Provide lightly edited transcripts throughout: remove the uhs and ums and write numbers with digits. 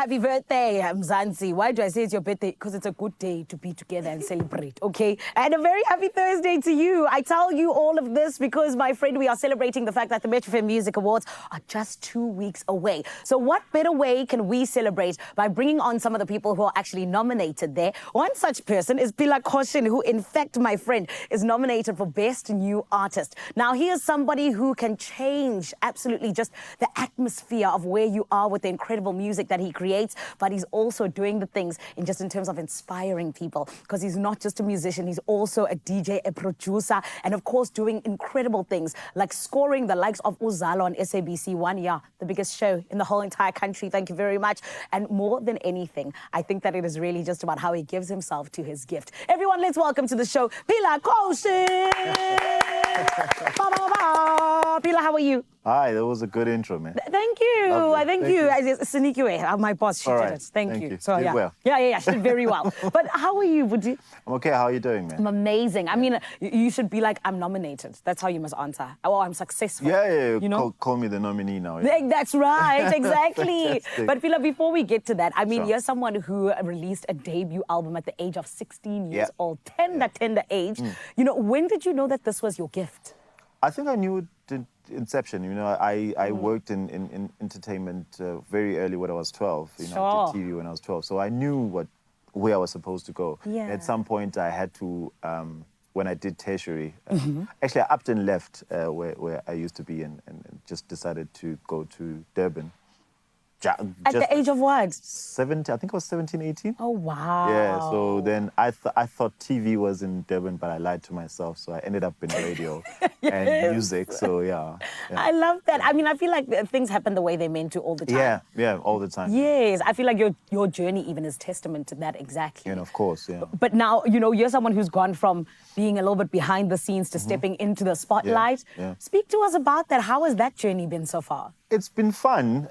happy birthday, Mzansi. Why do I say it's your birthday? Because it's a good day to be together and celebrate, okay? And a very happy Thursday to you. I tell you all of this because, my friend, we are celebrating the fact that the Metro FM Music Awards are just 2 weeks away. So what better way can we celebrate by bringing on some of the people who are actually nominated there? One such person is Phila Koshin, who, in fact, my friend, is nominated for Best New Artist. Now, he is somebody who can change absolutely just the atmosphere of where you are with the incredible music that he creates, but he's also doing the things in terms of inspiring people, because he's not just a musician, he's also a DJ, a producer, and of course doing incredible things like scoring the likes of Uzalo on SABC 1, yeah, the biggest show in the whole entire country. Thank you very much. And more than anything, I think that it is really just about how he gives himself to his gift. Everyone, let's welcome to the show, Phila Koshin. Phila, how are you? Hi, that was a good intro, man. Thank you. Lovely. Thank you. Sneaky way. My boss, she did it. Thank you. So, yeah. Well. Yeah, she did very well. But how are you, Budi? I'm okay. How are you doing, man? I'm amazing. I mean, you should be like, I'm nominated. That's how you must answer. Oh, I'm successful. Yeah. You know? Call me the nominee now. Yeah. That's right, exactly. But Phila, before we get to that, I mean, Sure. you're someone who released a debut album at the age of 16 years old. Tender age. You know, when did you know that this was your gift? I think I knew it at inception. You know, I worked in entertainment very early when I was 12. You know, I did TV when I was 12. So I knew where I was supposed to go. Yeah. At some point, I had to, when I did tertiary, actually I upped and left where I used to be and just decided to go to Durban. At the age of what? 17, I think I was 17, 18. Oh, wow. Yeah, so then I thought TV was in Durban, but I lied to myself. So I ended up in radio and music. So, yeah. I love that. I mean, I feel like things happen the way they're meant to all the time. Yeah, all the time. Yes, I feel like your journey even is testament to that exactly. And of course, yeah. But now, you know, you're someone who's gone from being a little bit behind the scenes to stepping into the spotlight. Yeah. Speak to us about that. How has that journey been so far? It's been fun.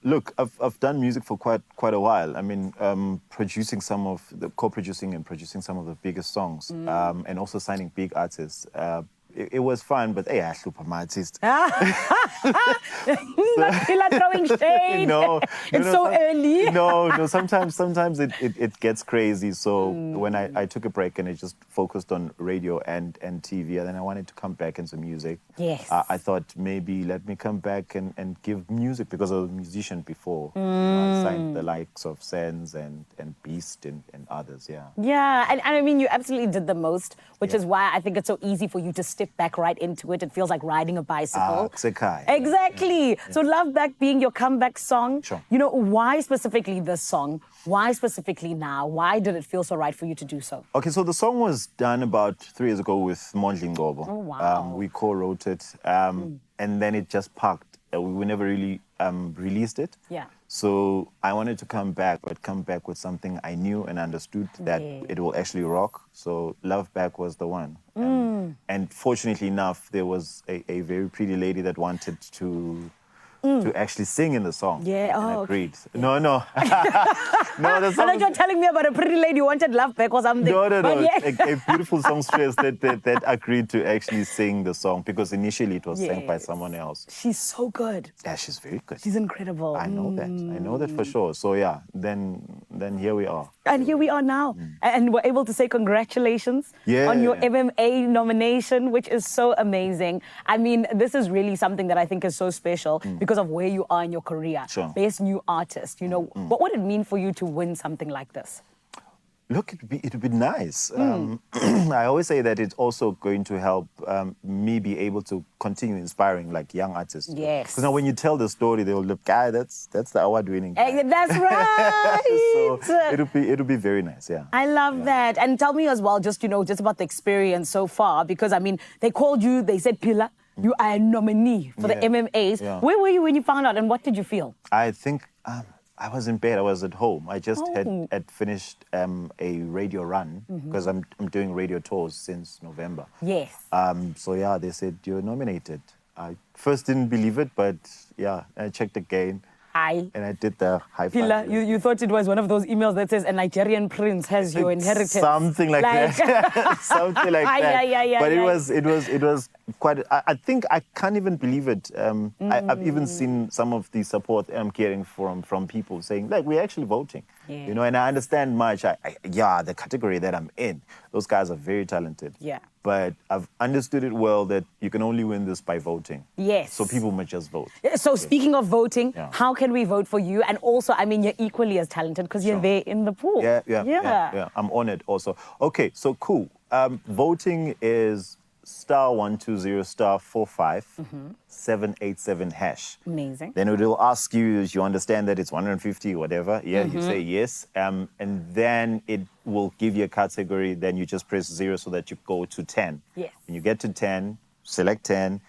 Look, I've done music for quite a while. I mean, co-producing and producing some of the biggest songs, and also signing big artists. It was fun, but hey, I super my artist. Not Phila throwing shade. No, it's so early. No. Sometimes it gets crazy. So when I took a break and I just focused on radio and TV, and then I wanted to come back into music. Yes. I thought maybe let me come back and give music, because I was a musician before. You know, I signed the likes of Sense and Beast and others. Yeah. Yeah, and I mean, you absolutely did the most, which is why I think it's so easy for you to step back right into it. It feels like riding a bicycle. Exactly. Yeah. So Love Back being your comeback song. Sure. You know, why specifically this song? Why specifically now? Why did it feel so right for you to do so? Okay, so the song was done about 3 years ago with Mondli Ngobo. Oh, wow. We co-wrote it, and then it just parked. We never really released it. Yeah. So I wanted to come back with something I knew and understood that it will actually rock. So Love Back was the one. And fortunately enough, there was a very pretty lady that wanted to actually sing in the song. Yeah, and agreed. Okay. No. No, I thought you were telling me about a pretty lady who wanted Love Back or something. No. Yeah. A beautiful songstress that agreed to actually sing the song, because initially it was sang by someone else. She's so good. Yeah, she's very good. She's incredible. I know that for sure. So yeah, then here we are. And here we are now. And we're able to say congratulations on your MMA nomination, which is so amazing. I mean, this is really something that I think is so special because of where you are in your career. Sure. Best New Artist, you know. What would it mean for you to win something like this? Look, it'd be nice. I always say that it's also going to help me be able to continue inspiring like young artists. Yes. Because now when you tell the story, they'll look, that's the award-winning guy. That's right. So it'll be very nice. Yeah. I love that. And tell me as well, just about the experience so far, because I mean, they called you, they said, Phila, you are a nominee for the MMAs. Yeah. Where were you when you found out, and what did you feel? I think I was in bed. I was at home. I just had finished a radio run, because I'm doing radio tours since November. Yes. So yeah, they said you're nominated. I first didn't believe it, but yeah, I checked again. Aye. And I did the high five. Phila, you thought it was one of those emails that says a Nigerian prince has your inheritance. Something like that. Something like that. But it was quite. I think I can't even believe it. I've even seen some of the support I'm getting from people saying, like, we're actually voting. Yeah. You know, and I understand much. The category that I'm in, those guys are very talented. Yeah. But I've understood it well that you can only win this by voting. Yes. So people must just vote. So speaking of voting, Yeah. how can we vote for you? And also, I mean, you're equally as talented because you're there in the pool. Yeah. I'm honored also. Okay, so cool. Voting is *120 *45 787 hash. Amazing. Then it will ask you, you understand that it's 150 or whatever. Yeah, you say yes. And then it will give you a category. Then you just press 0 so that you go to 10. Yes. When you get to 10, select 10.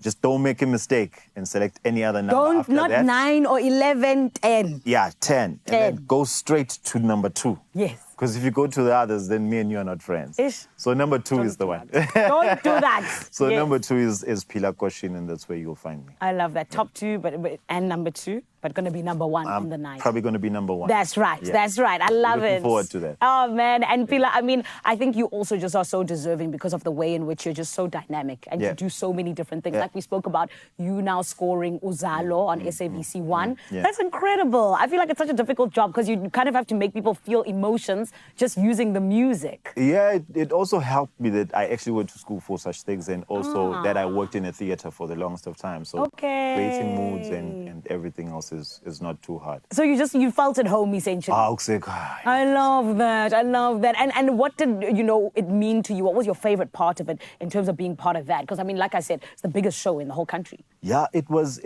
Just don't make a mistake and select any other number after Not that. 9 or 11, 10. Yeah, 10. And then go straight to number 2. Yes. Because if you go to the others, then me and you are not friends. Ish. So number 2 is the one. Don't do that. So Yes. number 2 is Phila Koshin, and that's where you'll find me. I love that. Top 2 and number 2, but going to be number 1 I'm in the night. probably going to be number 1. That's right. Yeah. That's right. I love Looking it. forward to that. Oh, man. And Phila, I mean, I think you also just are so deserving because of the way in which you're just so dynamic and you Yeah. do so many different things. Yeah. Like we spoke about, you now scoring Uzalo on SABC 1. Yeah. That's incredible. I feel like it's such a difficult job because you kind of have to make people feel emotions just using the music. Yeah, it also helped me that I actually went to school for such things, and also that I worked in a theater for the longest of time. So creating moods and everything else is not too hard. So you felt at home essentially. I love that. I love that. And what did it mean to you? What was your favorite part of it in terms of being part of that? Because I mean, like I said, it's the biggest show in the whole country. Yeah, it was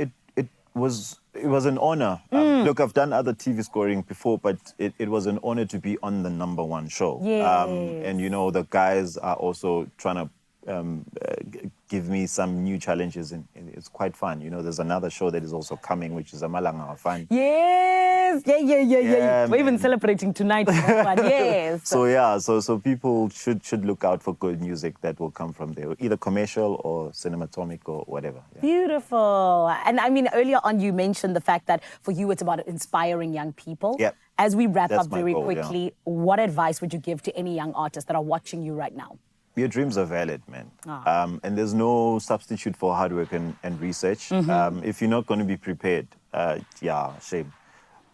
an honor. Look, I've done other TV scoring before, but it was an honor to be on the number 1 show. Yes. And the guys are also trying to give me some new challenges, and it's quite fun. There's another show that is also coming, which is Amalanga Fun. Yes. Yeah, We're even man. celebrating tonight. Yes. So people should look out for good music that will come from there, either commercial or cinematomic or whatever. Yeah. Beautiful. And I mean, earlier on you mentioned the fact that for you it's about inspiring young people. Yep. As we wrap That's up my very goal, quickly, what advice would you give to any young artists that are watching you right now? Your dreams are valid, man. And there's no substitute for hard work and research. If you're not going to be prepared, shame.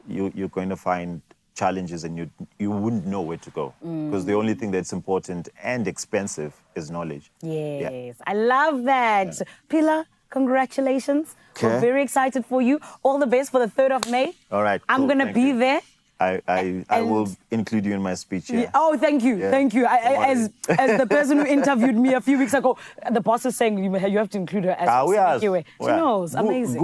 You're going to find challenges and you wouldn't know where to go. Because the only thing that's important and expensive is knowledge. Yes. Yeah. I love that. Phila, congratulations. We're Okay. very excited for you. All the best for the 3rd of May. All right. I'm cool, going to thank be you. there. I will include you in my speech. Yeah. Oh, thank you. Yeah. Thank you. As worry. the person who interviewed me a few weeks ago, the boss is saying you have to include her as a speaker. She knows. Amazing.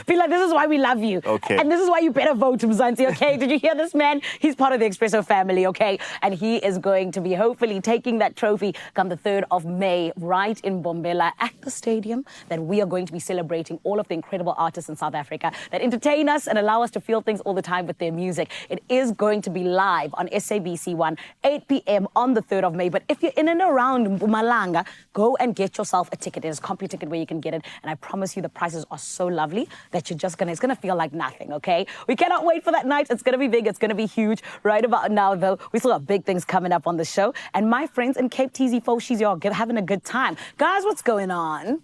Phila, this is why we love you. Okay. And this is why you better vote Mzansi, okay? Did you hear this, man? He's part of the Expresso family, okay? And he is going to be hopefully taking that trophy come the 3rd of May right in Bombela at the stadium that we are going to be celebrating all of the incredible artists in South Africa that entertain us and allow us to feel things all the time with their music. It is going to be live on SABC 1, 8 p.m. on the 3rd of May. But if you're in and around Mpumalanga, go and get yourself a ticket. There's a CompuTicket where you can get it. And I promise you the prices are so lovely that it's going to feel like nothing, okay? We cannot wait for that night. It's going to be big. It's going to be huge. Right about now, though, we still have big things coming up on the show. And my friends in Cape TZ4, she's having a good time. Guys, what's going on?